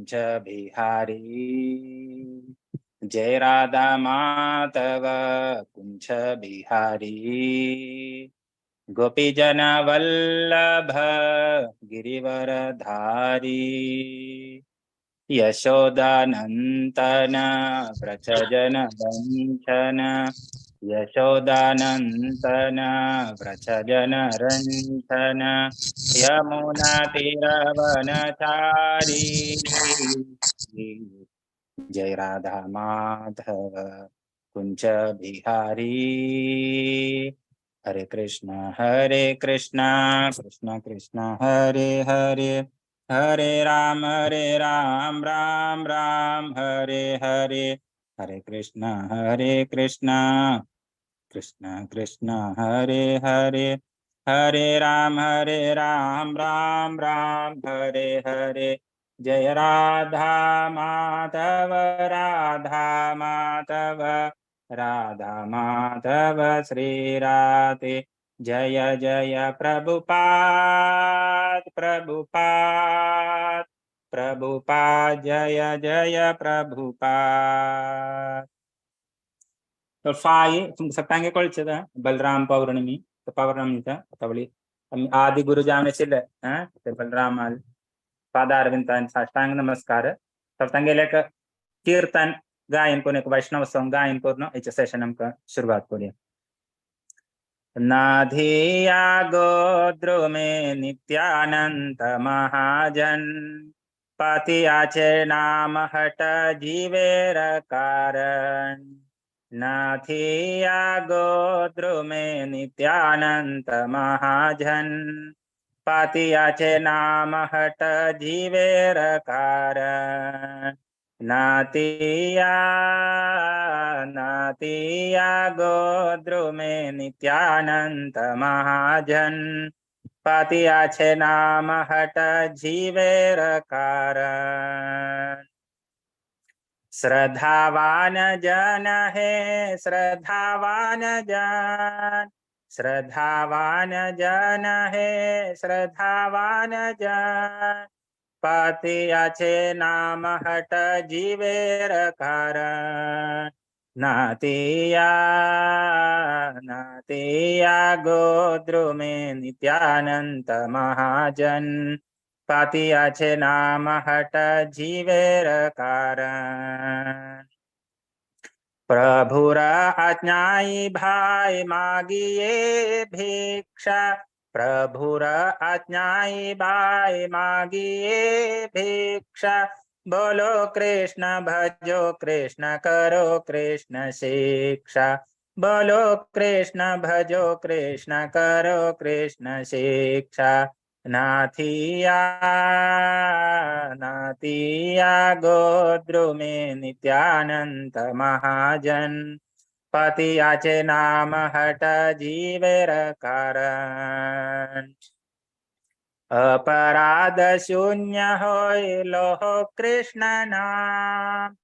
कुंज बिहारी। जय राधा माधव कुंज बिहारी। गोपीजन वल्लभ गिरिवरधारी। यशोदानंदन व्रजजन वंदन। यशोदानंदन व्रजजन रंजन। यमुना तीरवनचारी। जय राधा माधव कुंज बिहारी। हरे कृष्ण कृष्ण कृष्ण हरे हरे, हरे राम राम राम हरे हरे। हरे कृष्ण कृष्ण कृष्ण हरे हरे, हरे राम राम राम हरे हरे। जय राधा माधव राधा माधव, राधा माधव श्री राधे। जय जय प्रभुपाद प्रभुपाद प्रभुपाद, जय जय प्रभुपाद। तो फाई तुम सत्तांगे ಕೊಳ್ಚದ बलराम पौर्णमी तो पौर्णमी था तबली आदि गुरु जाने से ते बलराम पादारविंद साष्टांग नमस्कार तब तंगे लेक कीर्तन गायन को ने वैष्णव सॉन्ग गायन को न इच सेशन हम का शुरुआत करिए। नाधिया गोद्रो में नित्यानंद महाजन, पाति आचे नाम हट जीवेर कारण। नाथिया गोद्रो में नित्यानंद महाजन, पाति आचे नाम हट जीवेर कारण। नातिया नातिया गोद्रो में नित्यानंद महाजन, पाति आचे नाम हट जीवेर कारण। श्रद्धावान जन है श्रद्धावान जन, श्रद्धावान जन है श्रद्धावान जन, पाति आचे नाम हट जीवेर कारण। नातिया नातिया गोद्रो में नित्यानंद महाजन, पाति आचे नाम हट जीवेर कारण। प्रभुर आज्ञाई भाई मागिए भिक्षा, प्रभुर आज्ञाई भाई मागिए भिक्षा। बोलो कृष्ण भजो कृष्ण करो कृष्ण शिक्षा, बोलो कृष्ण भजो कृष्ण करो कृष्ण शिक्षा। नाथिया नाथिया गोद्रो में नित्यानंद महाजन, पाति आचे नाम हट जीवेर कारण। अपराध शून्य होय लोह कृष्ण नाम,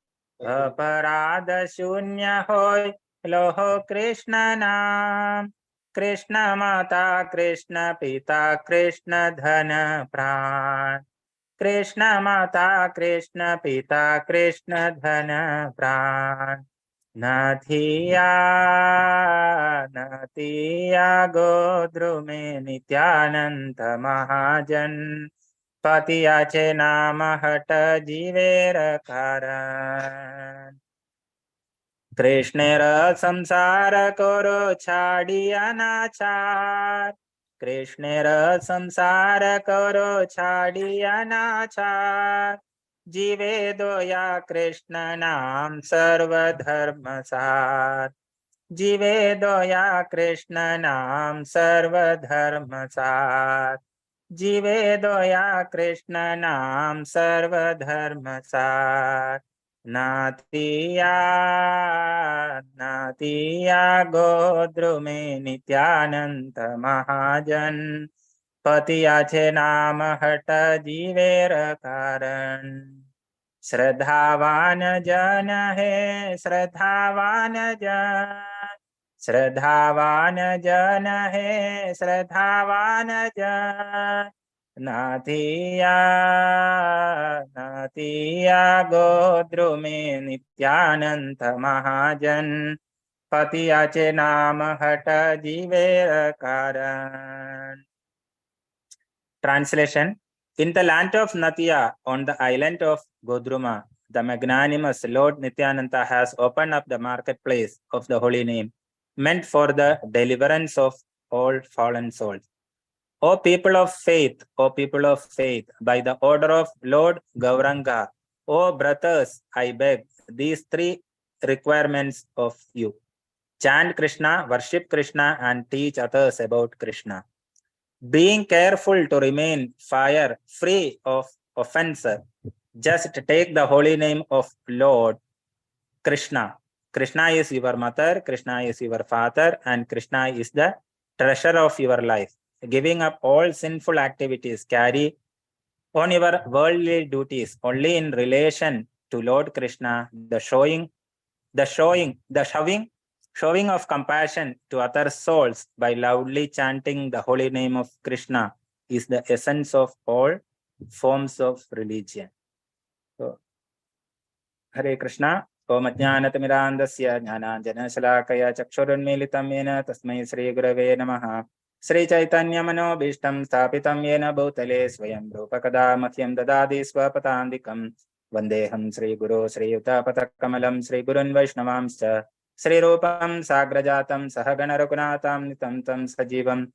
अपराध शून्य होय लोह कृष्ण नाम। कृष्ण माता कृष्ण पिता कृष्ण धन प्राण, कृष्ण माता कृष्ण पिता कृष्ण धन प्राण। नाथिया नाथिया गोद्रो में नित्यानंद महाजन, पाति आचे नाम हट जीवेर कारण। कृष्णेर संसार करो छाड़िया नाचार, कृष्णेर संसार करो छाड़िया नाचार। जीवे दोया कृष्ण नाम सर्वधर्म सार, जीवे दोया कृष्ण नाम सर्वधर्म सार। जीवे दोया कृष्ण नाम सर्वधर्म सार। नातिया नातिया गोद्रो में नित्यानंद महाजन, पाति आचे नाम हट जीवेर कारण। श्रद्धावान जन है श्रद्धावान जन, श्रद्धावान जन है श्रद्धावान जन। नाथिया नतिया गोद्रुमे नित्यानंद महाजन पतियाचे नाम हट जीवेर कारण. Translation. In the land of Natia, on the island of Godruma, the magnanimous Lord Nityananda has opened up the marketplace of the holy name, meant for the deliverance of all fallen souls. O people of faith, by the order of Lord Gauranga, O brothers, I beg these three requirements of you. Chant Krishna, worship Krishna, and teach others about Krishna. Being careful to remain fire free of offense, just take the holy name of Lord Krishna. Krishna is your mother, Krishna is your father, and Krishna is the treasure of your life. Giving up all sinful activities, carry on your worldly duties only in relation to Lord Krishna. The showing of compassion to other souls by loudly chanting the holy name of Krishna is the essence of all forms of religion. So, Hare Krishna. Om Ajnanatimirandasya Jnananjanashalakaya Chakshurunmilitam Yena Tasmai Shri Gurave Namaha. Shri Chaitanya Manobhishtam Sthapitam Yena Bhutale Swayam Rupakada Mathyam Dadadi Swapatandikam Vandeham Shri Guru Shri Yuta Shri Gurun Vaishnavamscha Shri Rupam Sagrajatam Sahagana Raghunatham Nitam Tam Sajivam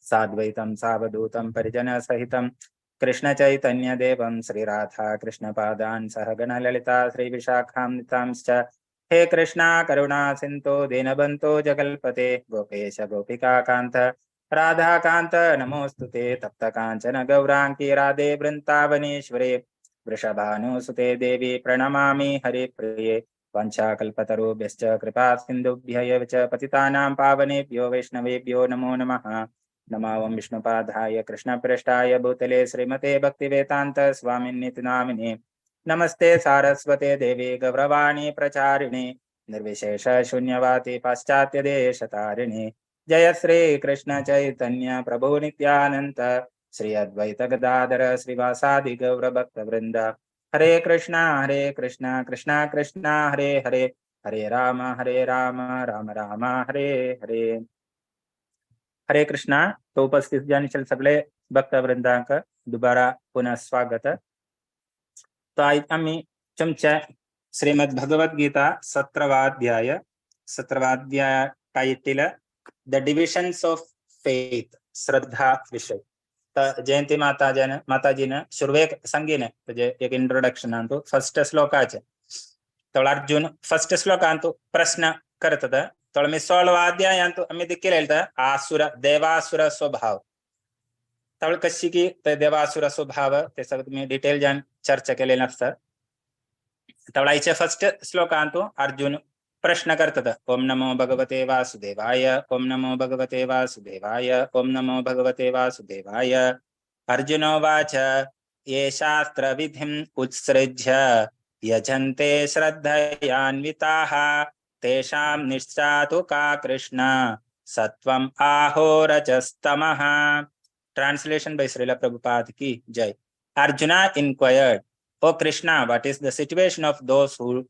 Sadvaitam Savadutam Parijana Sahitam Krishna Chaitanya Devam Shri Radha Krishna Padan Sahagana Lalita Shri Vishakham Nitamscha. He Krishna Karuna Sinto Dinabanto Jagalpate Gopesha Gopika Kanta Radha Kanta Namostute Tapta Kanchana Gauranki Radhe Vrintavaneshware Vrishabhanu Sute Devi Pranamami Hare Priye Vancha Kalpatarubhyascha Kripa Sindubhyaya Vacha Patitanam Pavanebhyo Vaishnavebhyo Namo Namaha. Namavam Vishnupadhaya Krishna Prashtaya Bhutale Srimate Bhaktivedanta Swamini Namine. Namaste Saraswate Devi Gavravani Pracharine Nirvishesha Shunyavati Paschatya Deshatarine. Jaya Sri Krishna Chaitanya Prabhu Nityananda Sri Advaita Gadadhara Srivasadi Gaura Bhakta Vrinda. Hare Krishna Krishna Krishna Hare Hare Hare Rama Rama Rama Hare Hare. हरे कृष्णा. तो उपस्थित जानिशल सगळे भक्त वृंदांक दोबारा पुनः स्वागत. तो आज आम्ही चमच्या श्रीमद भगवद गीता 17वाध्याय title the divisions of faith श्रद्धा विषय. तर जयंती माताजीनं शुरुवेक सांगीन म्हणजे एक इंट्रोडक्शन आणतो फर्स्ट श्लोकाचे. तर अर्जुन फर्स्ट श्लोकांतू प्रश्न करतात. तो मी 16वा अध्यायांतू आम्ही देखील आसुर देवासुर स्वभाव तळ कशी की ते देवासुर स्वभाव ते सगळं तुम्ही डिटेल जान चर्चा केलेलं असतं. तळाईच्या फर्स्ट श्लोकांतू अर्जुन प्रश्न करतात. ओम नमो भगवते वासुदेवाय ओम नमो भगवते वासुदेवाय ओम नमो भगवते वासुदेवाय. अर्जुनोवाच ये शास्त्र विधिम् उत्सृज्य यजन्ते श्रद्धयान्विताः तेषां निश्चातु का कृष्ण सत्वम आहो रजस्तमः. Translation by Srila Prabhupada ki Jai. Arjuna inquired, O Krishna, what is the situation of those who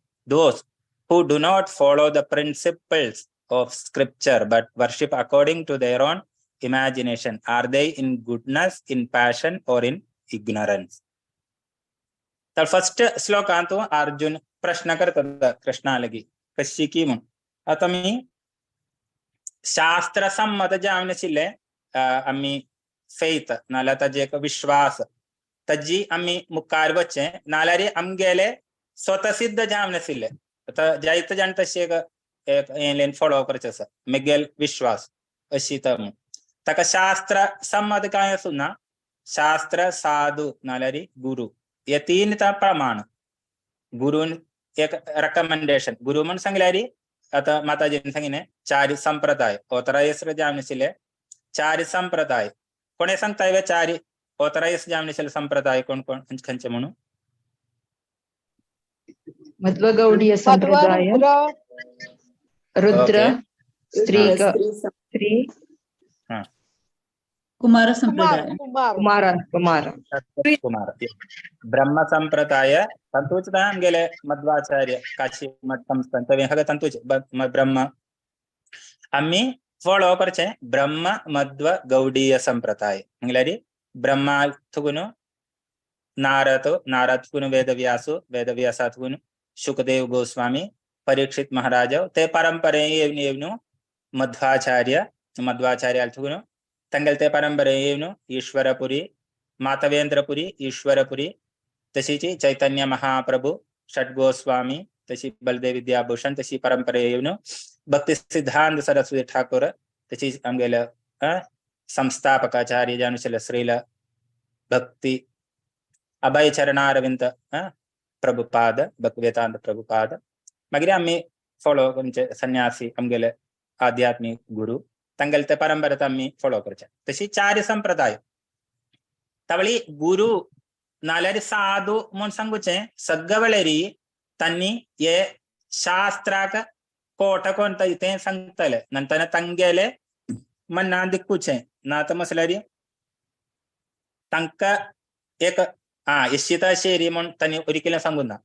do not follow the principles of scripture but worship according to their own imagination? Are they in goodness, in passion, or in ignorance? तर first श्लोकांतू Arjun प्रश्न करतात कृष्णा लगी कशी की म्हणून. आता मी शास्त्र संमत जावनशिल्ले आम्ही फेथ नाल्या ताजे एक विश्वास तजी आम्ही मुखार वच्चे नाल्यारी आमगेले स्वतः सिद्ध जावनशिल्ले. आता जायत जाण तशी एक येलेन फॉलो करचे आसा मेगेल विश्वास अशी तर म्हणून. ताका शास्त्र संमत काय आसूं ना शास्त्र साधू नाल्यारी गुरु हे तीन प्रमाण. गुरुन एक रेकमेंडेशन गुरु म्हणून सांगल्यारी आता माताजीने सांगिने 4 संप्रदाय ऑथराइज जावनशिल्ले 4 संप्रदाय कोणे सांगताय 4 ऑथराइज जावनशिल्ले संप्रदाय कोण कोण खंयचे म्हणून. मध्व गौडीय संप्रदाय रुद्र स्त्री कुमार संप्रदाय कुमार कुमार ब्रह्म संप्रदाय तंतुच हम गेले मध्वाचार्य काशी मठ संस्थान हग तंतुच ब्रह्म आम्ही फॉलो करचे ब्रह्म मध्व गौडीय संप्रदाय म्हळ्यार ब्रह्मा थुगुनु नारद थुगुनु वेदव्यासा थुगुनु शुकदेव गोस्वामी परीक्षित महाराज ते परंपरे येवनु मध्वाचार्य थुगुनु तंगल ते परंपरे येवनु ईश्वरपुरी मातवेंद्रपुरी ईश्वरपुरी तशीची चैतन्य महाप्रभु षट गोस्वामी तशी बलदेव विद्याभूषण तशी परंपरे येवनु भक्ति सिद्धांत सरस्वती ठाकुर तशी आमगेल संस्थापकाचार्य जानुशल श्रील भक्ति अभय चरणारविंद प्रभुपाद भक्तिवेदांत प्रभुपाद मागीर आम्ही फॉलो करचे सन्यासी आमगेले आध्यात्मिक गुरु तंगल ते परंपरेत आम्ही फॉलो करचे तशी चार संप्रदाय तवळी गुरु नाल्यार साधू म्हण सांगुचे सगळेरी तन्नी ये शास्त्राक कोट कोणता ते सांगतले नंतर तंगेले मन्ना दिक्कुचे नात मसल्यारी तंक एक यशिता शेरी म्हण तनी ओरिकेला सांगुना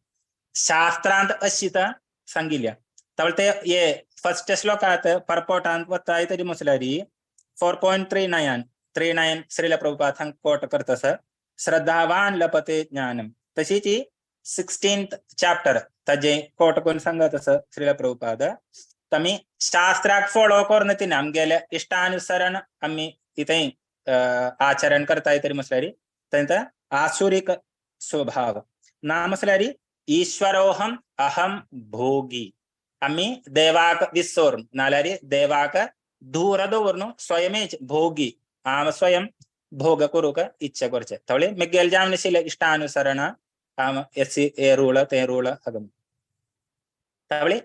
शास्त्रांत अशिता सांगिल्या तवळ ते ये फर्स्ट श्लोकात परपोटांत वताय तरी मसल्यारी 4.39 श्रील प्रभुपाद हांग कोट करतस श्रद्धावान लपते ज्ञानम तशीच 16th चॅप्टर ताजे कोट कोण सांगतस श्रील प्रभुपाद तमी शास्त्राक फॉलो करन तिन आमगेले इष्टानुसरण आम्ही इथे आचरण करताय तरी मसल्यारी तंत आसुरिक स्वभाव ना मसल्यारी ईश्वरोहम अहम भोगी आम्ही देवाक विसोर नाल्यारी देवाक दूर दवरनु स्वयमेच भोगी आम स्वयं भोग करूक इच्छा करचे तवळे मिगेल जामनशिले इष्टानुसरण आम एसी ए रूळ ते रूळ अगम तवळे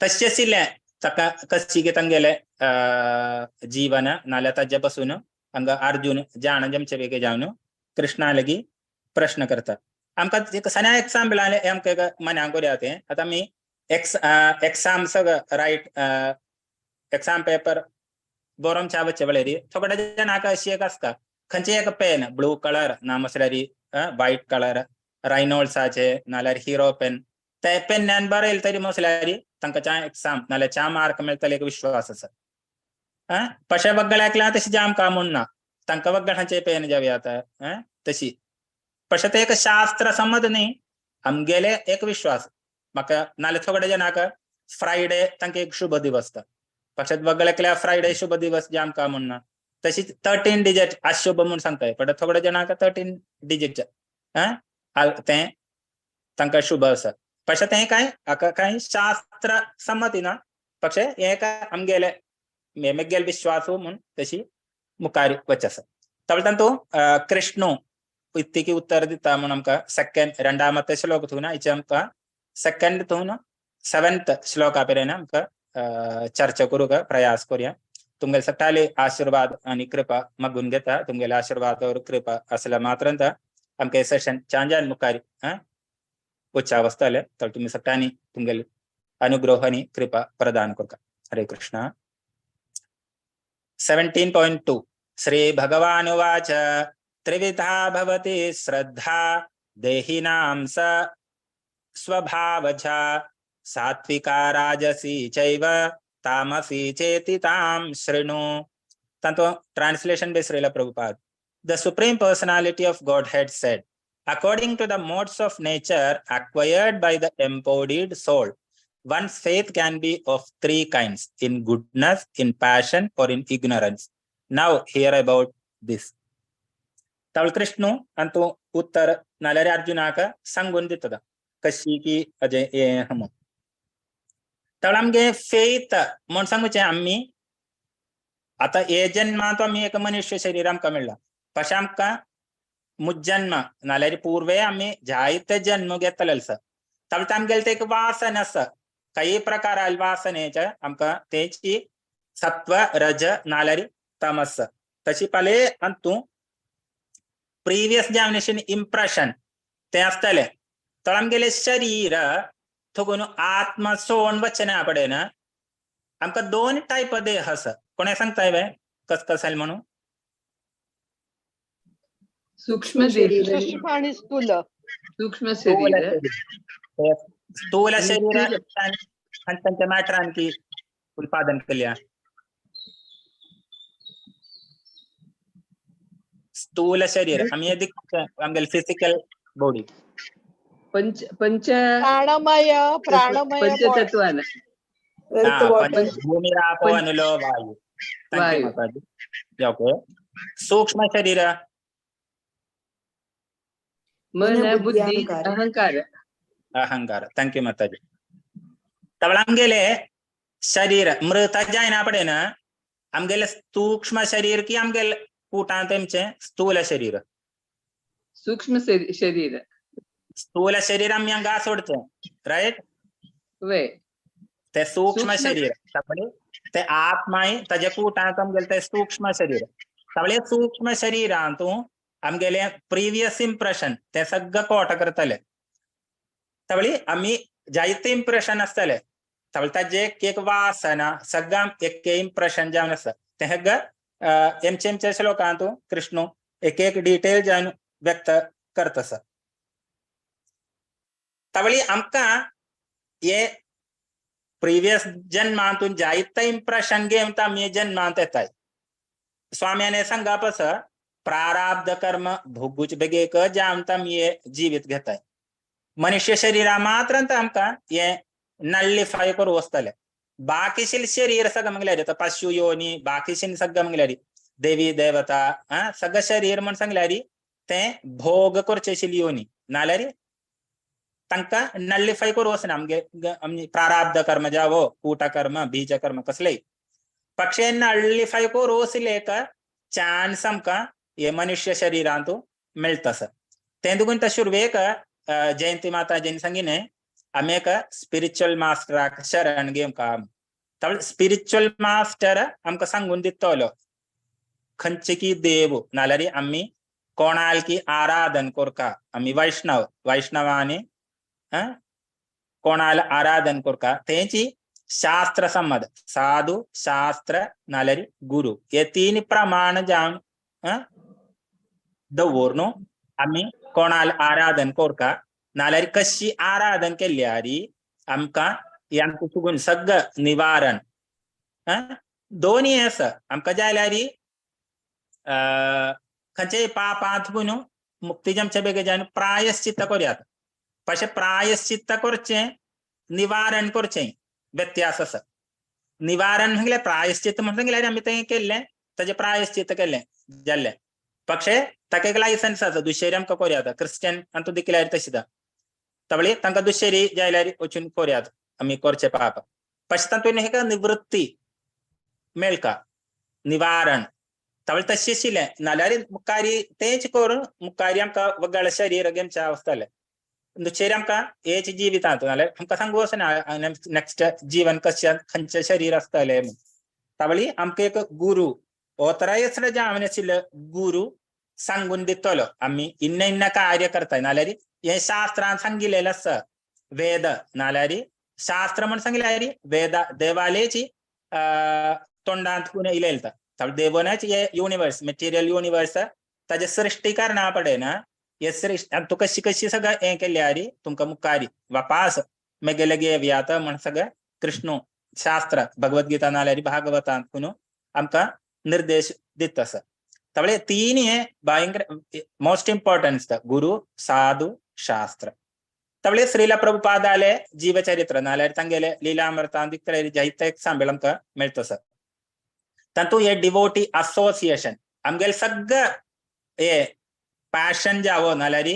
तस्यसिले तका कसिगे तंगेले जीवन नाल्या तज्जपासून अंग अर्जुन जाण जमचे वेगे जावनु कृष्णा लगी प्रश्न करता आमका एक सन्या एग्जाम्पल आले आमका मना कोरयाते आता मी एग्जाम सग राइट एग्जाम पेपर बोरम चावचे वळेरी थोडे जनाका अशी एक असता खंचे एक पेन ब्लू कलर नामसल्यारी व्हाइट कलर रायनोल्ड्साचे नाल्यार हीरो पेन ते पेन्यान बरयले तरी मसल्यारी तांकां चा एग्जाम नाल्यार चा मार्क मेळटले एक विश्वास आसा पशे वगळ्याकला तशी जाम का म्हणना तांकां वगळांचे पेन जावे आता तशी पशे ते एक शास्त्र समज न्ही आमगेले एक विश्वास म्हाका नाल्यार थोडे जनाका फ्रायडे तांकां एक शुभ दिवस पक्षात वगळ्याकल्या फ्रायडे शुभ दिवस जाम का म्हणना तशीच 13 डिजिट अशुभ म्हणून सांगताय पण थोडे जनाका 13 डिजिट ते तांकां शुभ आसा पक्षात हे काय शास्त्र संमती ना पक्षे हे काय आमगेले मेमगेल विश्वास म्हणून तशी मुखार वचस तवळतांतू कृष्ण इतकी उत्तर दिता म्हणून आमकां सेकंड रंडामते श्लोक थुना इचे आमकां सेकंड थुन 7th श्लोका पर्यंत आमकां चर्चा करूक प्रयास करूया तुमगेले सगळे आशीर्वाद आणि कृपा मागून घेता तुमगेले आशीर्वाद और कृपा असल्या मात्रांत आमकां सेशन चांजान मुखार उच्चा वस्तले तर तुम्ही सगळ्यांनी तुमगेले अनुग्रह आणि कृपा प्रदान करता हरे कृष्ण 17.2 श्री भगवान उवाच त्रिविधा भवति श्रद्धा देहिनां स स्वभावजा सात्विका राजसी चैव तामसी चेति ताम शृणु तंतो translation by Srila Prabhupada. The Supreme Personality of Godhead said, according to the modes of nature acquired by the embodied soul, one's faith can be of 3 kinds: in goodness, in passion, or in ignorance. Now hear about this. तवळ कृष्ण अंतु उत्तर नाल्यारे अर्जुनाक सांगून दितदा कशी की अजय ये हम तवळ आमगे faith म्हण सांगूचे आम्ही आता हे जन्मात आम्ही एक मनुष्य शरीर आमकां मेळ्ळा तशें आमकां मुज्जन्म नाल्यार पूर्वे आम्ही जायते जन्म घेतले आसा तवळ आमगेले ते एक वासन आसा काही प्रकार वासनेचे आमकां तेची सत्व रज नाल्यार तमस तशी पाले अंतु प्रीवियस जेवनेशन इम्प्रेशन ते आसतले तर आमगेले शरीर थोगून आत्मा सोन वचना पडेन आमकां 2 टायप देह आसा कोणे सांगताय बे कस कसाल म्हणून सूक्ष्म शरीर सूक्ष्म आणि स्थूल सूक्ष्म स्थूल शरीर शरीर स्थूल आणि शरीर स्थूल- पंच मॅटरांची उत्पादन केल्या स्थूल शरीर आम्ही आमगे फिजिकल बॉडी पंच पंच प्राणमय पंचतत्वान भूमी रापो अनुलो वायू थँक्यू वायू. माताजी ओके सूक्ष्म शरीर मन मन, बुद्धी बुद्धी, अहंकार. अहंकार अहंकार थँक्यू माताजी तवळ आमगेले शरीर मृत जायना पडे ना आमगेले सूक्ष्म शरीर की आमगेले कुटां तेमचे स्थूल शरीर सूक्ष्म शरीर स्थूल शरीर आम्ही हांगा सोडचे राईट वय ते सूक्ष्म सूक्ष्म- शरीर तवळे ते आत्माय ताजे कुटांक आमगेले ते सूक्ष्म शरीर तवळे सूक्ष्म शरीरांतू आमगेले प्रिवियस इम्प्रेशन ते सगळं कोट करतले तवळी आम्ही जायते इम्प्रेशन असतले तवळ ताजे एक वासना सगळं एक इम्प्रेशन जावन आसा ते सगळं एमचे श्लोकांतू कृष्ण एक डिटेल जावन व्यक्त करत आसा तवळी आमकां हे प्रिवियस जन्मांतून जायते इम्प्रेशन घेवन आमी जन्मांत येताय स्वाम्याने सांगा पस प्रारब्ध कर्म भोगूच बेगेक जावन आमी जीवित घेताय मनुष्य शरीरा मात्र आमकां हे नल्लिफाय करूं वस्तले बाकीशील शरीर सगळं म्हणल्यार पशु योनी बाकीशील सगळं म्हणल्यार देवी देवता सगळं शरीर म्हण सांगल्यार ते भोग करचेशील योनी नाल्यार तांकां नल्लिफाय करूं वचना आमगे प्रारब्ध कर्म जावो कूट कर्म बीज कर्म कसलेय पक्षे नल्लिफाय करूं वचलेक चान्स आमकां हे मनुष्य शरीरांतू मेळटस ते दुगून शुरवेक जयंती माताजीन सांगिने आमी एक स्पिरिच्युअल मास्टराक शरण घेवंका तवळ स्पिरिच्युअल मास्टर आमकां सांगून दितलो खंयचे की देव नाल्यार आमी कोणाल की आराधन करका आमी वैष्णवांनी कोणाल आराधन करका तेची शास्त्र संमत साधू शास्त्र नाल्यार गुरु हे तीन प्रमाण जावन दवरून आमी कोणाल आराधन करका नाल्यार कशी आराधन केल्यार आमकां यांतू चुकून सगळं निवारण दोन्ही आसा आमकां जाल्यार खंयचेय पापांत पूण मुक्ती जमचे बेगीन प्रायश्चित्त करयात तशें प्रायश्चित्त करचें निवारण करचें व्यत्यास आसा निवारण म्हणल्यार प्रायश्चित्त म्हणल्यार आमी तें केल्लें ताजें प्रायश्चित्त केल्लें जाल्लें पक्षे ताका एक लायसन्स आसा दुसरी आमकां करयात क्रिश्चन आनी तूं दिकल्यार तशें तवळे तांकां दुसरी जाल्यार वचून करयात आमी करचे पाप पश्च तातूंत हेका निवृत्ती मेळका निवारण तवळे तशें आशिल्लें नाल्यार मुखारी तेंच करून मुखारी आमकां वगळ शरीर घेवचें आसतलें दुसरी आमकां हेच जिवितांत नाल्यार आमकां सांगू वचना नेक्स्ट जीवन कशें खंयचें शरीर आसतलें तवळी आमकां एक गुरू ऑथरायज्ड जावन आशिल्लो गुरू सांगून दितलो आमी इन्न कार्य करताय नाल्यार हे शास्त्रांत सांगिल्लें आसा वेद नाल्यार शास्त्र म्हण सांगल्यार वेद देवालेची तोंडांत कोण इलेलता देवनाच हे युनिवर्स मटेरियल युनिवर्स ताजे सृष्टी करना पडना हे सृष्टी तू कशी कशी सगळं हें केल्यार तुमकां मुखारी वापास मेगेले घेवयात म्हण सगळं कृष्ण शास्त्र भगवद्गीता नाल्यार भागवतांत पूण आमकां निर्देश दिता आसा तवळे तीन हे भयंकर मोस्ट इम्पॉर्टंट गुरु साधु शास्त्र तवळे श्रीला प्रभुपादाले जीवचरित्र नाल्यार तांगेले लीलामृतांत जायते सांबळ आमकां मेळटा आसा तातूंत हे डिवोटी असोसिएशन आमगेले सगळं हे पॅशन जावो नाल्यार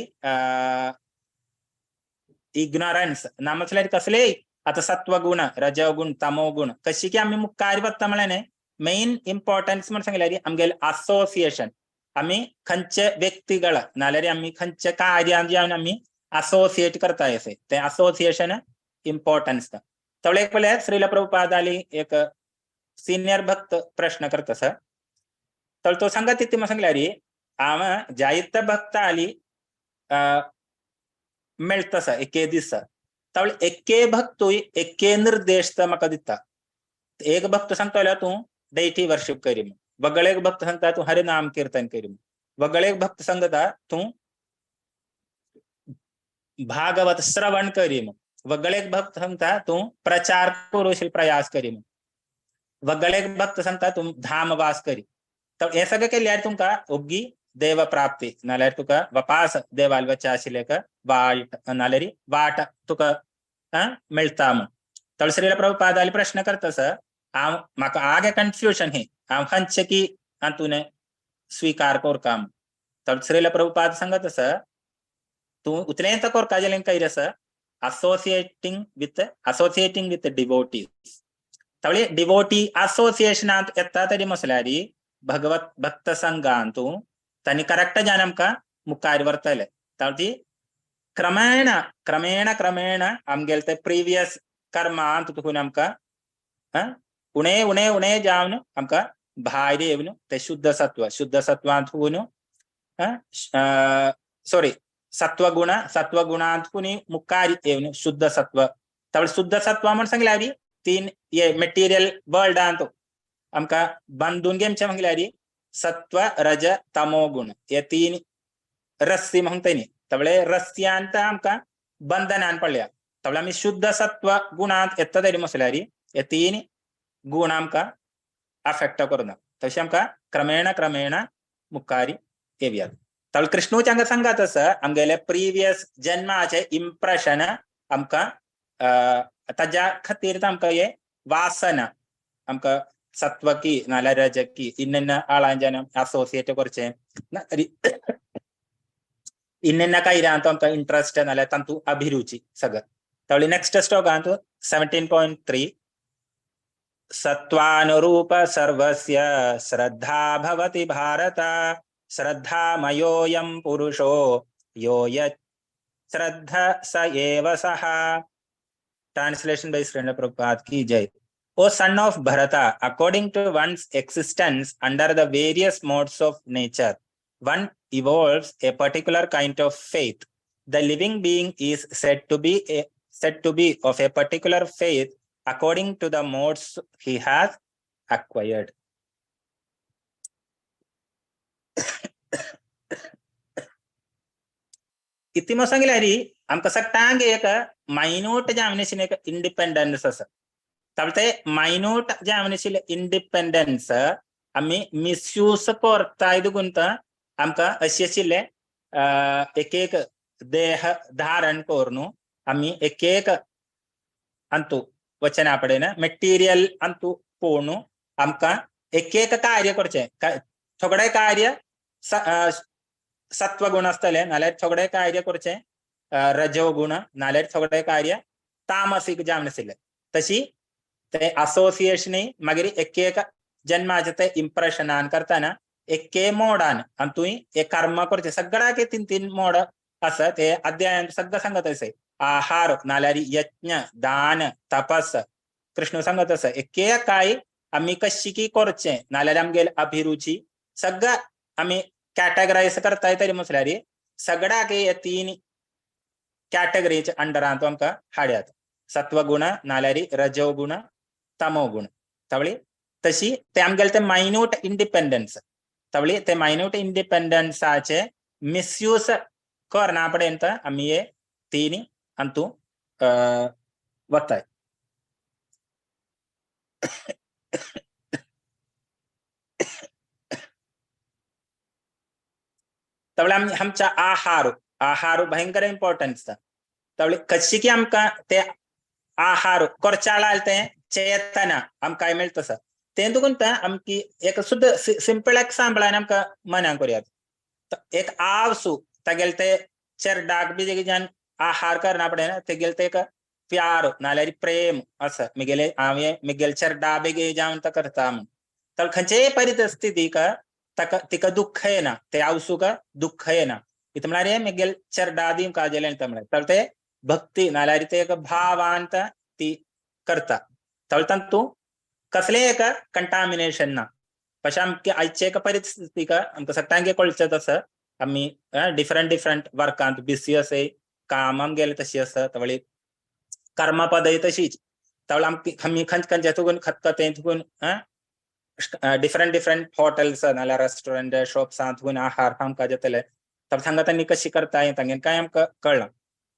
इग्नोरन्स ना म्हटल्यार कसलेय आतां सत्वगुण रजोगुण तमोगुण कशी की आमी मुखार वता म्हळ्यार मेन इम्पॉर्टन्स म्हण सांगल्यार आमगेले असोसिएशन आमी खंयचे व्यक्तीगळ नाल्यार आमी खंयचे कार्यां जावन आमी असोसिएट करताय अशें ते असोसिएशन इम्पॉर्टन्स तवळे पळय श्रील प्रभुपादाली एक सिनियर भक्त प्रश्न करता सर तर तो सांगा तिथे सांगल्यार हांव जायते भक्त आली मेळटा सर एके दीस तवळे एके भक्तूय एके निर्देश म्हाका दिता एक भक्त सांगता तूं डेटी वर्शिप करी वगळ एक भक्त सांगता तूं हरिनाम कीर्तन करी वगळे भक्त संगता तू भागवत श्रवण करी मग वगळे भक्त संगता तू प्रचार करूशील प्रयास करी मग वगळे भक्त संगता तू धामवास करी तर हे सगळं केल्यार तुमका उगी देव प्राप्ती नाल्यार तुका वपास देवाल वच्चा आशिल्लेक वाट नाल्यारी वाट तुका मिळता मग तर श्रील प्रभुपादाली प्रश्न करतस हांव म्हाका आगे कन्फ्युजन हे हांव हंचे की तुने स्वीकार कोरकाम तर श्रील प्रभुपाद सांगतस तू उतलेंत कोरका जेलें Cyrus associating with devotees तवळे devotee असोसिएशनांत येता तरी मसल्यारी भगवत भक्त संघांतू तांणी करेक्ट जान आमकां मुखार व्हरतले तावती क्रमेण क्रमेण क्रमेण आमगेले ते प्रिवियस कर्मांत तुकून आमकां उणे उणे उणे जावन आमकां भायर येवन ते शुद्ध सत्वांत होऊन सॉरी सत्वगुणांत कुणी मुखार येवन शुद्ध सत्व तवळे शुद्ध सत्व म्हण सांगल्यारी तीन ये मटेरियल वर्ल्डांत आमकां बांधून घेवचें म्हटल्यार सत्व रज तमो गुण हे तीन रस्सी म्हणटनी तवळे रस्त्यांत आमकां बंधनान पडल्या तवळे आमी शुद्ध सत्व गुणांत येता तरी म्हटल्यार हे तीन गुण आमकां अफेक्ट करना तशें आमकां क्रमेण क्रमेण मुखार येवयात तवळे कृष्णूच हांगा सांगत आसा आमगेले प्रिवियस जन्माचे इम्प्रेशन आमकां ताज्या खातीर आमकां हे वासना आमकां सत्वकी नाल्यार रजकी इन्न आळांच्यान असोसिएट करचें इन्न कार्यांत आमकां इंट्रस्ट नाल्यार तांतू अभिरुची सगळं तवळे नेक्स्ट स्टोकांत 17.3 सत्वानुरूप सर्वस्य श्रद्धा भवति भारत श्रद्धामयोऽयं पुरुषो यो यच्छ्रद्धा स एव सः Translation by Srila Prabhupada ki jai. O son of Bharata, according to one's existence under the various modes of nature, one evolves a particular kind of faith. The living being is said to be of a particular faith according to the modes he has acquired. इतिम सांगल्यारी आमकां सट्टांक एक minute जे आमनेशिल्लें एक independence आसा तवळे minute जे आमनेशिल्लें independence आमी misuse करताय देखून आमकां अशें आशिल्लें एक एक देह धारण करून आमी एक एक अंतू वचना पडेन मटेरियल अंतू पळोवन आमकां एक एक कार्य करचें थोडे कार्य सत्वगुण आसतले नाल्यार थोडे कार्य करचें रजोगुण नाल्यार थोडे कार्य तामसीक जावन आशिल्ले तशी ते असोसिएशनी मागीर एक एक जन्माचे ते इम्प्रेशनान करतना एके मोडान अंतूय एक कर्म करचें सगळ्याक तीन तीन मोड आसा ते अध्यायान सगळं सांगत आसा आहार नाल्यार यज्ञ दान तपस कृष्ण सांगत आसा एके काय आमी कशी की करचें नाल्यार आमगेले अभिरुची सगळं आमी कॅटेगराइज करताय तरी म्हटल्यार सगळ्याक हे तीन कॅटेगरीचे अंडरांत आमकां हाडयात सत्वगुण नाल्यार रजोगुण तमोगुण तवळे तशी ते आमगेले ते मायन्यूट इंडिपेंडन्स तवळे ते मायन्यूट इंडिपेंडन्साचे मिसयूज करना पर्यंत आमी हे तीन अंतू वताय तवळे आमच्या आहार भयंकर इम्पॉर्टन्स तवळे कशी की आमकां ते आहार करचाळाल ते चेतना आमकां काय मेळटा तसं ते देखून आमकी एक सुद्धा सिंपल एक्झाम्पलान आमकां मनाक करूयात एक आवसू तागेले ते चेरडाक बी जेच्यान आहार करना पडेन तेगेले ते एक प्यार नाल्यार प्रेम आसा मिगेले हांवें मिगेले चेरडा बेगे जावन तो करता म्हूण तर खंयचेय परिस्थितीक तिका दुःख येना ते आवसूक दुःख येना इत म्हळ्यार मिगेल चेरडा दी काजेलें तर ते भक्ती नाल्यार ते एक भावांत ती करता तवळे तांतू कसलें एक कंटामिनेशन ना अशें आमचे आयचे एक परिस्थितीक आमकां सगळ्यांक कळचें तसं आमी डिफरंट वर्कांत बिसी आसाय काम आमगेले तशी आसा तवळे कर्म पदय तशीच तवळे आमी खंयचे खंयचे तुकून खतखतें तुकून डिफरंट हॉटेल्स नाल्या रेस्टॉरंट शॉप्स हातून आहार आमकां जेतले तर सांगतांनी कशी करताय तांगें काय आमकां कळना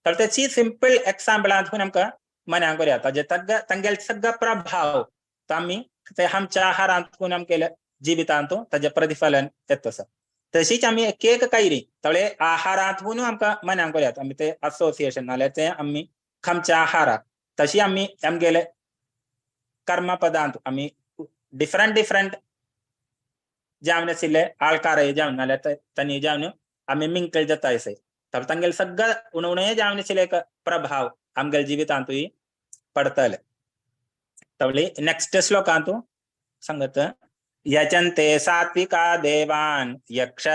तर त्याची सिंपल एक्झाम्पल हातून आमकां मनाक करूया ताजे तांगेल सगळो प्रभाव तो आमी ते आमच्या आहारांतून आमगेल्या जिवितांतून ताजे प्रतिफलन येता आसा तशीच आमी एक एक कायरी तळे आहारांतून आमकां मनाक करूयात आमी ते असोसिएशन नाल्यार ते आमी आमच्या आहारात तशी आमी आमगेले कर्मपदांत आमी डिफरंट जावन आशिल्ले आळकार जावन नाल्यार तनी जावन आमी मिंकल जाताय तर तांगेल सगळं उणें जावन आशिल्ले प्रभाव आमगेल्या जिवितांतूय पडतले तवळी नेक्स्ट श्लोकांत सांगत यजन्ते सात्विका देवान् यक्ष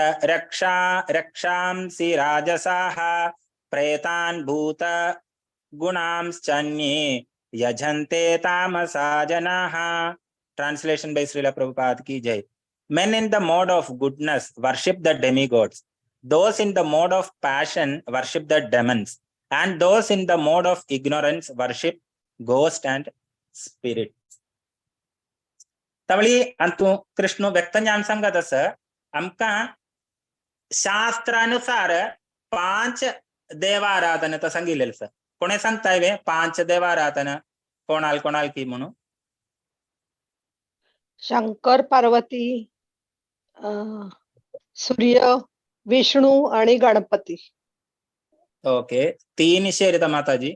रक्षांसि राजसाः प्रेतान् भूत गुणांश्चन्ये यजन्ते तामसा जनाः ट्रांसलेशन by Srila Prabhupada की जय Men in the mode of goodness worship the demigods. Those in the mode of passion worship the demons. And those in the mode of ignorance worship ghosts and spirits. तवळी अंतु Krishna व्यक्तज्ञान सांगत असं आमका शास्त्रानुसार 5 देवाराधना तर सांगितलेलं sir कोणे सांगताय वे 5 देवाराधना कोणाल की म्हणून शंकर पार्वती सूर्य विष्णू आणि गणपती ओके 3 शेरित माताजी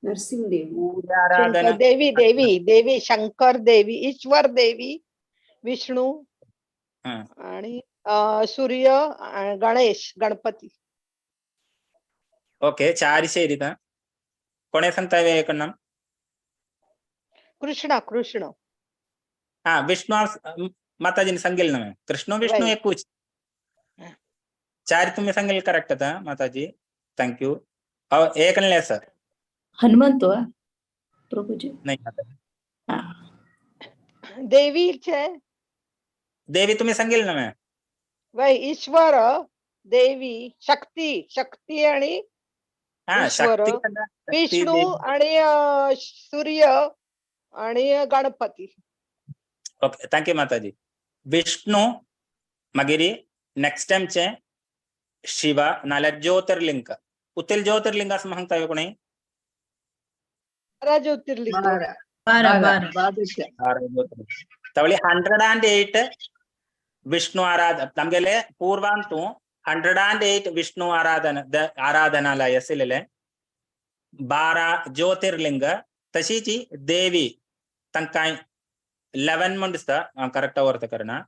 नरसिंहदेव आराधना देवी शंकर देवी ईश्वर देवी विष्णू आणि सूर्य गणेश गणपती ओके 4 शेरित कोणे सांगताय वे एक नाम कृष्ण हा विष्णू माताजीने सांगेल ना कृष्ण विष्णू Right. एकूच 4 तुम्ही सांगेल करेक्ट आता माताजी थँक्यू एक नाही सर हनुमंतो प्रभुजी नाही माताजी देवी तुम्ही सांगेल ना मॅम वय ईश्वर देवी शक्ती आणि हा ईश्वर, शक्ती विष्णू आणि सूर्य आणि गणपती ओके थँक्यू माताजी विष्णू मागीर नेक्स्ट टाइमचे शिवा नाल्यार ज्योतिर्लिंग उतील ज्योतिर्लिंग असं म्हणता कोणी 12 ज्योतिर्लिंग तवळी 108 विष्णू आराधना पूर्वांतू 108 विष्णू आराधनालय आशिल्ले 12 ज्योतिर्लिंग तशीच देवी तांकां 11 म्हण दिसता करेक्ट अर्थ करना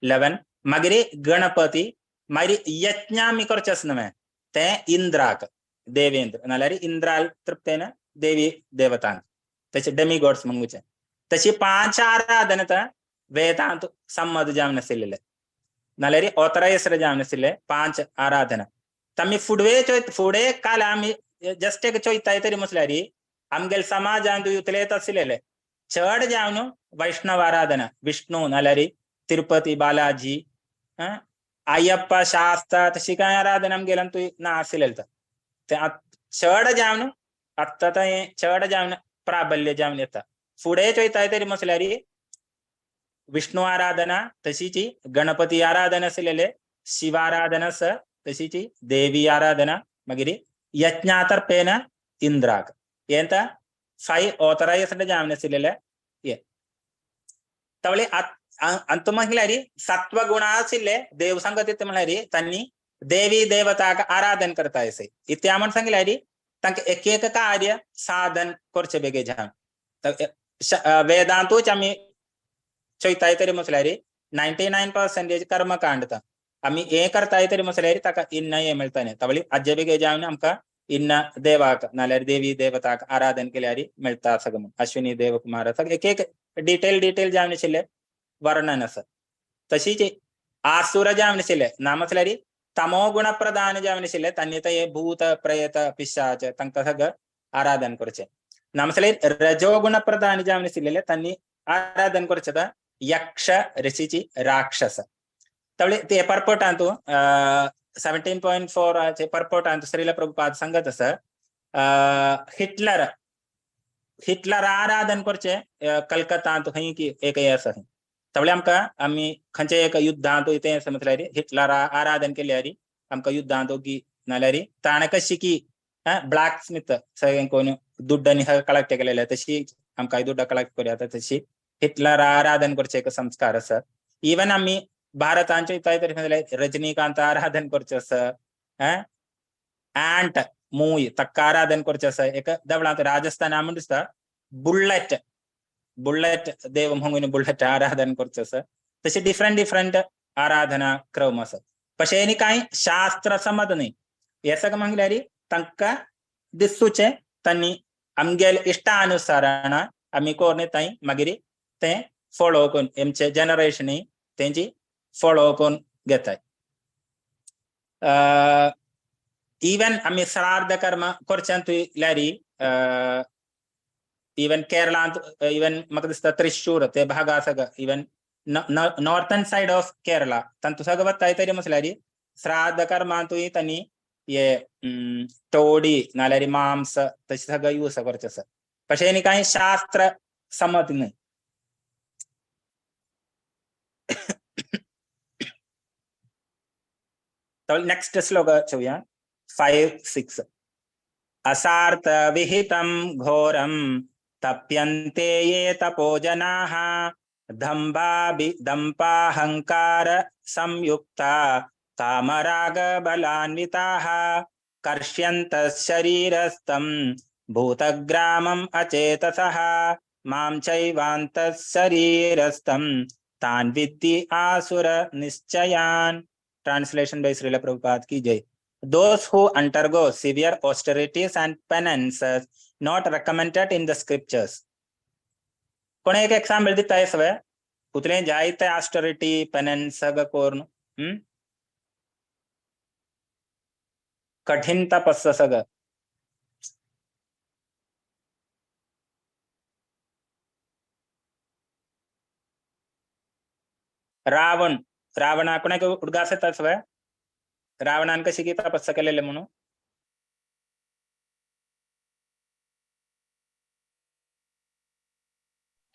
11 मागीर गणपती मागीर यज्ञ आमी करचे आसना ते इंद्राक देवेंद्र नाल्यार इंद्राल तृप्तेन देवी देवतांक तशे डेमिगॉड्स मंगूचे तशी 5 आराधना वेदांत संमत जावन आशिल्ले नाल्यार ऑथरायज्ड जावन आशिल्ले 5 आराधना तमी फुडे काल आमी जस्ट एक चोयताय तरी म्हटल्यार आमगेल समाजांत उतलेत आशिल्ले चड जावन वैष्णव आराधना विष्णू नाल्यार तिरुपती बालाजी अय्यप्पा शास्त्र तशी काय आराधना आमगेल्यान ना आशिल्ले ते चड जावन आत्ता चड जावन प्राबल्य जावन येता फुडे चोयताय तरी म्हटल्यार विष्णू आराधना तशीच गणपती आराधना आशिल्ले शिवाराधना तशीच देवी आराधना मागीर यज्ञातर्पेन इंद्राक ಎಂತ 5 ऑथराइज्ड जावन आशिल्ले तवळे अंत म्हळ्यार सत्व गुण आशिल्ले देव सांगत म्हळ्यार तांणी देवी देवताक आराधन करता असे इत्या म्हण सांगल्यार तांकां एक एक कार्य साधन करचे बेगे जावन वेदांतूच आमी चोयताय तरी म्हटल्यार 99% कर्मकांड आमी हे करताय तरी म्हटल्यार ताका इन्न हे मेळटा तवळी अज्जे बेगे जावन आमकां इन्न देवाक नाल्यार देवी देवताक आराधन केल्यार मेळटा सगळं अश्विनी देवकुमार एक एक डिटेल जावन आशिल्ले वर्णन आसा तशीच आसुर जावन आशिल्ले ना म्हटल्यार तमो गुण प्रधान जावन आशिल्ले तांणी ते भूत प्रेत पिशाच तांकां सगळं आराधन करचे ना म्हटल्यार रजो गुण प्रधान जावन आशिल्ले तांणी आराधन करचे यक्ष ऋषीची राक्षस तवळे ते पर्पटांत 17.4 चे पर्पटांत श्रील प्रभुपाद सांगत आसा हिटलर हिटलर आराधन करचे कलकत्ता तो खंय की एक असं आहे तवळे आमका आम्ही खंयचे एक युद्धांत इथे समजला रे हिटलर आराधन केले रे आमका युद्धांत की नाल्यारी ताणे कशी की ब्लॅक स्मिथ सगळ्यांक कोण दुड्डांनी कलेक्ट केलेले तशी आमका दुड्ड कलेक्ट करूया तशी हिटलर आराधन करचे एक संस्कार आसा इवन आम्ही भारतांच्या इथं तरी रजनीकांत आराधन करचे असं ऍंट मूवी तक्का आराधन करचे असं एक दवळांत राजस्थान आम्ही दिसता बुलेट बुलेट देव म्हणून बुलेट आराधन करचे असं तसे डिफरंट आराधना क्रम असत പക്ഷേ इनी काही शास्त्र संबंध नाही हे सगळं म्हणल्यारी तंका दिसूचे त्यांनी आमगेल इष्टानुसारान आम्ही कोरणे ताई मागिरी ते फॉलो करून एमचे जनरेशन त्यांची फॉलो करून घेताय इवन आम्ही श्राद्ध कर्म करच्यांत लारी इवन केरळांत इवन म्हाका दिसता त्रिशूर ते भागा सगळं even northern side of Kerala तंतु सगळं बताय तरी मसल्यारी श्राद्ध कर्मांतूय त्यांनी ये टोडी नाल्यारी मांस तसे सगळं यूज करचे असं പക്ഷേ इनी काही शास्त्र संमत नाही नेक्स्ट श्लोक चौया 5-6 असार्थ विहितं घोरं तप्यन्ते ये तपोजनाः दम्भाहंकार संयुक्ता कामराग बलान्विताः कर्ष्यन्तः शरीरस्थं भूतग्रामम् अचेतसः मां चैवान्तः शरीरस्थं तान् विद्धि आसुर निश्चयान् ट्रांसलेशन बाय श्रील प्रभुपाद की जय those who undergo severe austerities and penances not recommended in the scriptures कोण एक एग्जांपल दिता है सवय उतरे जायते ऑस्टेरिटी पेनेंस सगळं कोरून कठीण तपस्या सगळं रावणा कोणाक उडगास येता सवय रावणान कशी की तपस्या केलेले म्हणून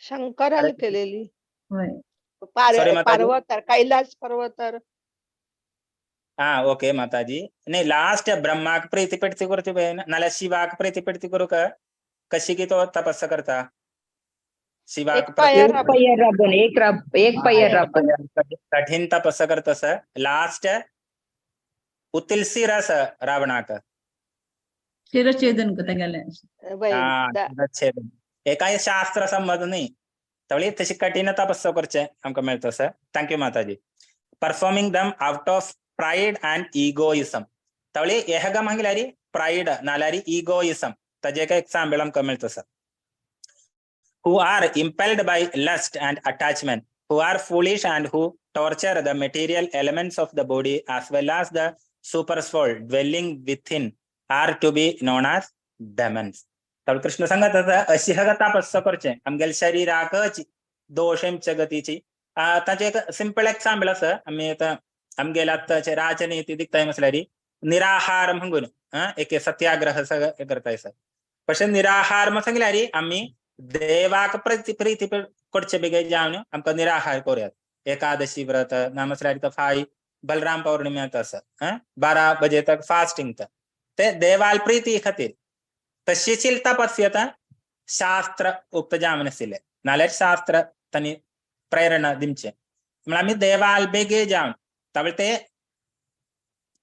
शंकराला केलेली होय Sorry, माताजी. पर्वतर कैलास पर्वतर हाँ ओके माताजी नहीं लास्ट ब्रह्मा प्रीति पेड़ती करती नाला शिवा प्रीति पेड़ती करू का कशी की तो तपस्या करता शिवा एक पायावर एक पायर राबण एक पायर राबण कठीण तपस्या करता सर लास्ट उतिलसी रस रावणाक शिरछेदन करता गेले बाई, एकाही शास्त्र संबंध नाही तवळी तशी कठीण तपस्या करचे आमका मिळतं सर थँक्यू माताजी performing them out of pride and egoism तवळी एहग मंगलारी प्राइड नालारी इगोइज्म तजे का एग्जांपल आमका मिळतं sir who are impelled by lust and attachment who are foolish and who torture the material elements of the body as well as the super soul dwelling within are to be known as demons तर कृष्ण सांगत अशी हग तपस्या करचे आमगेल शरीराकच दोषेंच्या गतीची ताचे एक simple example असं आम्ही आता आमगेल आताचे राजनीती दिखताय मसल्यारी निराहार म्हणून एक सत्याग्रह सगळं करताय सर പക്ഷെ निराहार मग सांगल्यारी आम्ही देवाक प्रीती करचे बेगे जावन आमकां निराहार करूयात एकादशी व्रत नामसल्यारी तर फाई बलराम पौर्णिम्यात असं 12 बजे तक फास्टिंग ते देवाल प्रीती खातीर तशीच तपस्यता शास्त्र उक्त जामनसिले नाल्यार शास्त्र तनी प्रेरणा दिमचे म्हणजे आम्ही देवाल बेगे जावन तवळ ते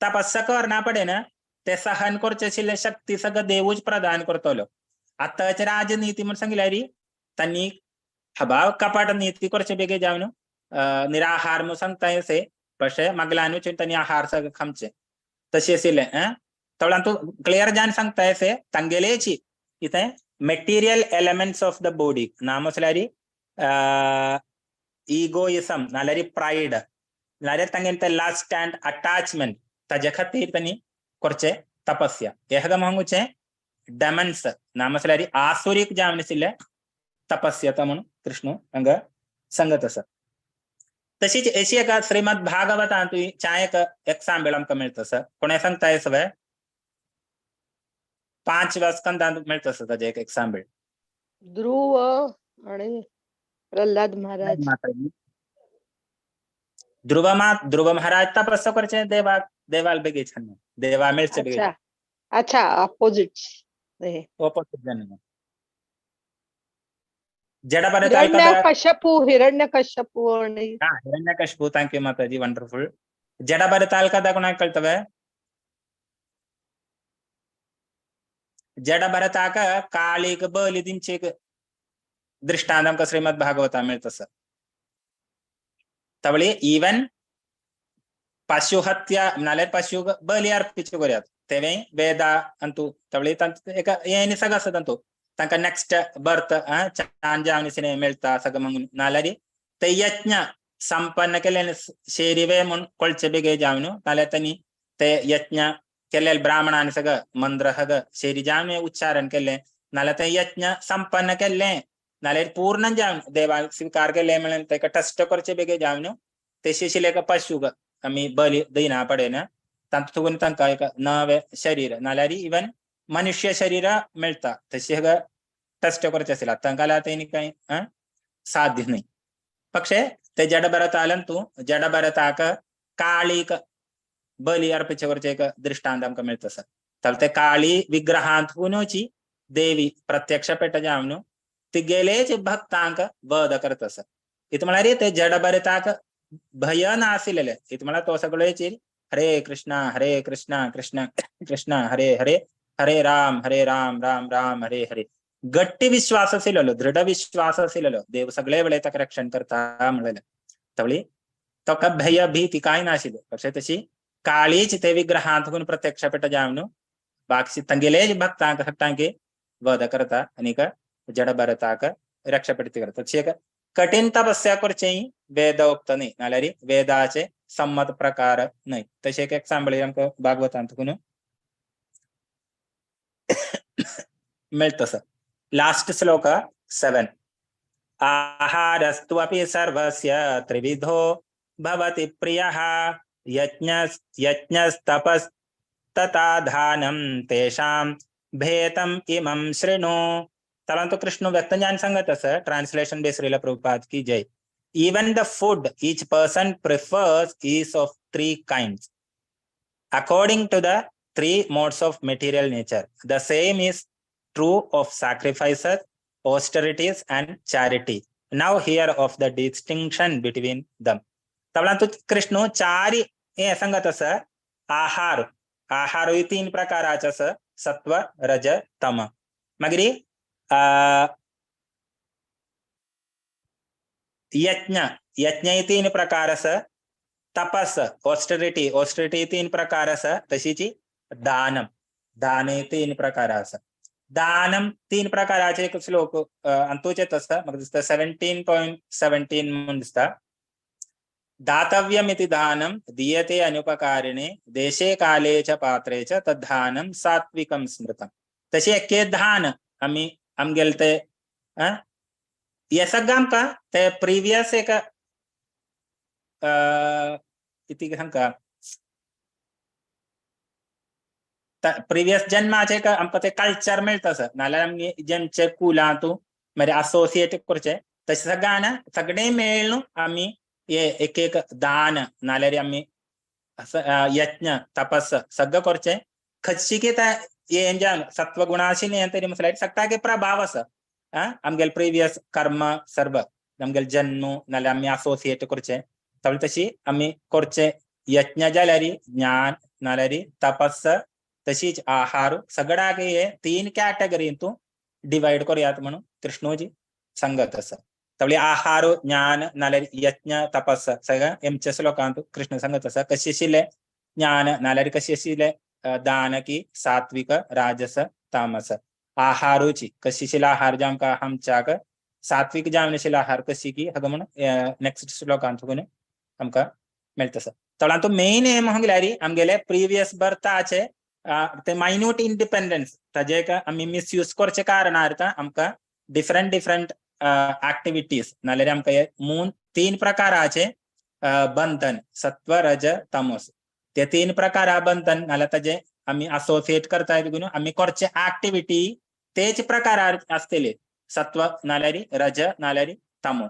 तपस्या करना पडे ना ते सहन करचे आशिल्ले शक्ती सगळं देवूच प्रदान करतलो आताच्या राजनीती म्हणून सांगल्यारी त्यांनी हबाव कपाट नीती करचे बेगे जावन निराहार म्हणून सांगता येसे പക്ഷേ मगलानु त्यांनी आहार सगळं खामचे तसे आशिल्ले तवळान तू क्लियर जान सांगता येसे तांगेलेची इथे material elements of the body नामसल्यारी इगोइज्म नाल्यारी प्राइड नाल्यार तांगेन ते लास्ट अँड अटॅचमेंट ताजे खातीर त्यांनी करचे तपस्या हेग म्हणूचे डेमन्स नामसल्यारी आसुरीक जावन आशिल्ले तपस्यता म्हणून कृष्ण हांगा सांगत आसा तशीच अशी एका श्रीमद भागवतांत एक एक्झाम्पल आमकां मिळतं सर कोणे सांगताय सवय 5व्या स्कंदांत मिळतं सर ताजे एक एक्झाम्पल ध्रुव आणि प्रल्हाद महाराज माताजी ध्रुव महाराज तपस्या करचे देवाल बेगे छन देवा मिळचे बेगे अच्छा अच्छा अपोजिट ऑपोजिट जन्म जड़ बरताल कदा हिरण्यकश्यपु आणि हिरण्यकशिपु थैंक यू माताजी वंडरफुल जड़ बरताल कदा गुण कल्तवे जड़ भरताक कालिक बलि दिंचेक दृष्टांतम का श्रीमद् भागवता मिळतस तवळी इवन पशु हत्या नाले पशु बलि अर्पिച്ചു कर्यात तेवे वेदा अंतु तवळी तंत एक येनी सगळं तंतु तंका नेक्स्ट बर्थ चांजावनिसिने मिळता सगळं मग नालारी ते यज्ञ संपन्न केले शेरीवे म्हणून कोळचे बेगे जावनु नाले तनी ते यज्ञ केले ब्राह्मणाने सगळं मंत्र हग शेरी जावने उच्चारण केले नाले ते यज्ञ संपन्न केले नाले पूर्ण जावन देवा स्वीकार केले म्हणून ते टेस्ट करचे बेगे जावनु ते शिशिले का पशु आम्ही बलि देना पडे ना तंतुगुण तंका एक नवे शरीर नालारी इवन मनुष्य शरीर मिळता तशी हग टेस्ट करचे असेल तंकाला ते काही साध्य नाही पक्षे ते जड भरत आलंतु जड भरताक काळीक बलि अर्पिचवरचे एक दृष्टांत आमका मिळतस तर ते काळी विग्रहांत हुनोची देवी प्रत्यक्ष पेट जावनु ती गेलेच भक्तांक वध करतस इत म्हणारी ते जड भरताक भय नासिलेले इत म्हणा तो सगळेची हरे कृष्णा कृष्ण कृष्ण हरे हरे हरे राम राम राम हरे हरे गट्टी विश्वास असिलेलो दृढ विश्वास असिलेलो देव सगळे वेळे तक रक्षण करता म्हणले तवळी तो का भय भीती काय नाशिले പക്ഷേ तशी काळीच ते विग्रहांत गुण प्रत्यक्ष पेट जावनु बाकी तंगेले भक्तांक हट्टांके वध करता अनेक जड भरताक रक्षा पडती करता तशी एक कठीण तपस्या करचे वेदोक्त नाही नाल्यारी वेदाचे सम्मत प्रकार नाही तसे एक सांभळी आमका भागवतांत गुण मिळतस लास्ट श्लोक 7 आहारस्त्वपि सर्वस्य त्रिविधो भवति प्रियः यज्ञस्तपस्तथा दानं तेषां भेदम् इमं शृणु तलांतो कृष्ण व्यक्तज्ञान सांगत असं ट्रान्सलेशन बेस श्रील प्रभुपाद की जय even the food each person prefers is of 3 kinds according to the 3 modes of material nature the same is true of sacrifices austerities and charity now hear of the distinction between them तलांतो Krishna चारी हे सांगत असं आहार ही 3 प्रकाराचे असं सत्व रज तम मगरी यज्ञ 3 प्रकारस तपस ऑस्टरिटी 3 प्रकारस तशीची दानम 3 प्रकारस दानम 3 प्रकाराचे एक श्लोक अंतोचे तसं मग दिसतं 17.17 म्हणून दिसतं दातव्यमिति दानं दीयते अनुपकारिणे देशे काले च पात्रे च तद्दानं सात्विकं स्मृतं तसे एके दान आम्ही हम गेलते ये सगळं का ते प्रीवियस एक इति का प्रीवियस जन्माचे का आमका ते कल्चर मिळतस नाल्या आम्ही ज्यांचे कुलांतू म्हणजे असोसिएट करचे तसे सगळ्यांना सगळे मिळून आम्ही ये एक दान नाल्यारी आम्ही यज्ञ तपस सगळं करचे खच्ची ये सत्वगुणाशी तरी मसला सगळा के प्रभाव अस आमगेल प्रिवियस कर्म सर्व आमगेल जन्म नाल्या आम्ही असोसिएट करचे तवळ तशी आम्ही करचे यज्ञ जाल्यारी ज्ञान नाल्यारी तपस तशीच आहार सगळ्याके हे 3 कॅटेगरीतून डिवाइड करूयात म्हणून कृष्णोजी सांगत असं तवळी आहार ज्ञान नाल्यारी यज्ञ तपस सगळं एमच्या श्लोकांत कृष्ण सांगत असं कशी शिले ज्ञान नाल्यारी कशी शिले दान की सात्विक राजस तामस आहारोची कशी शिला आहार जाम का हमचाक सात्विक जामने शिला आहार कशी की हग म्हणून नेक्स्ट श्लोकांत हमका मिळतस तळा तो मेन एम हंगल्यारी आमगेले प्रीवियस बर्थाचे ते मायन्यूट इंडिपेंडेंस ताजे का आम्ही मिसयूज करचे कारणार्थ आमका डिफरंट ऍक्टिव्हिटीज नाल्यारी आमका 3 प्रकाराचे बंधन सत्व रज तमस ते 3 प्रकार बंधन नाल्या ताजे आम्ही असोसिएट करता येत आम्ही करचे ऍक्टिव्हिटी तेच प्रकार असतले सत्व नाल्यारी रज नाल्यारी तमो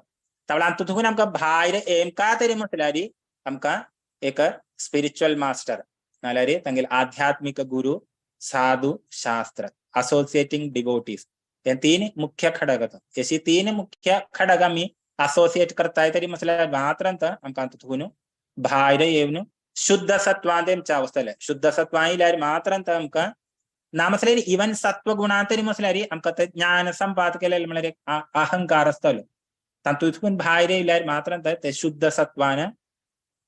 तवला अंतुथुन आमका भायर एमका तरी म्हटल्यारी आमका एक स्पिरिच्युअल मास्टर नाल्यारी तांगेल आध्यात्मिक गुरु साधु शास्त्र असोसिएटिंग डिवोटीज हे तीन मुख्य खडक अशी तीन मुख्य खडक आम्ही असोसिएट करताय तरी म्हटल्यार मात्र आमका अंतुथुन भायर येवन शुद्ध सत्वांत चावस्तले शुद्ध सत्वा इल्यार मात्र आमका ना म्हटल्यार इवन सत्व गुणां तरी म्हटल्यार आमकां ते ज्ञान संपाद केलेले म्हळ्यार एक अहंकार आसतलो तातूंतून भायर येयल्यार मात्र ते शुद्ध सत्वान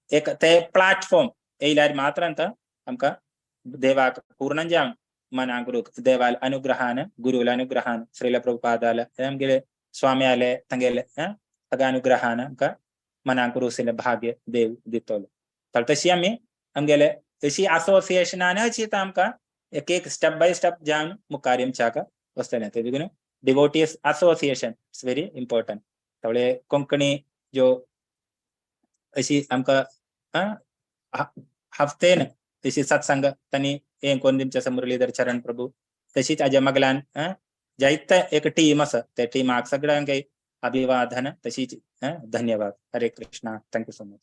एक ते प्लॅटफॉर्म येयल्यार मात्र आमकां देवाक पूर्ण जावन मना गुरूक देवाल अनुग्रहान गुरुल अनुग्रहान श्रील प्रभुपादाल आमगेले स्वामी आले तांगेले सगळ्या अनुग्रहान आमकां मना गुरुसिले भाग्य देव दितलो तर तशी आमी आमगेले तशी असोसिएशनान अशी आमकां एक एक स्टेप बाय स्टेप जावन मुखार येवच्याक वस्तले ते देखून devotees association it's very important तवळे कोंकणी जो अशी आमकां हफ्तेन तशी सत्संग तांणी हे कोण दिमचे मुरलीधर चरण प्रभू तशीच हाज्या मगलान जायते एक टीम आसा त्या टीमाक सगळ्यांक अभिवादन तशीच धन्यवाद हरे कृष्णा थँक्यू सो मच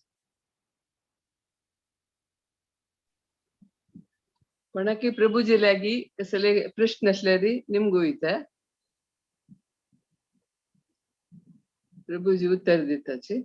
कोणाकी प्रभुजी लागी कसले प्रश्न असले री निमगू वयता प्रभुजी उत्तर दिताची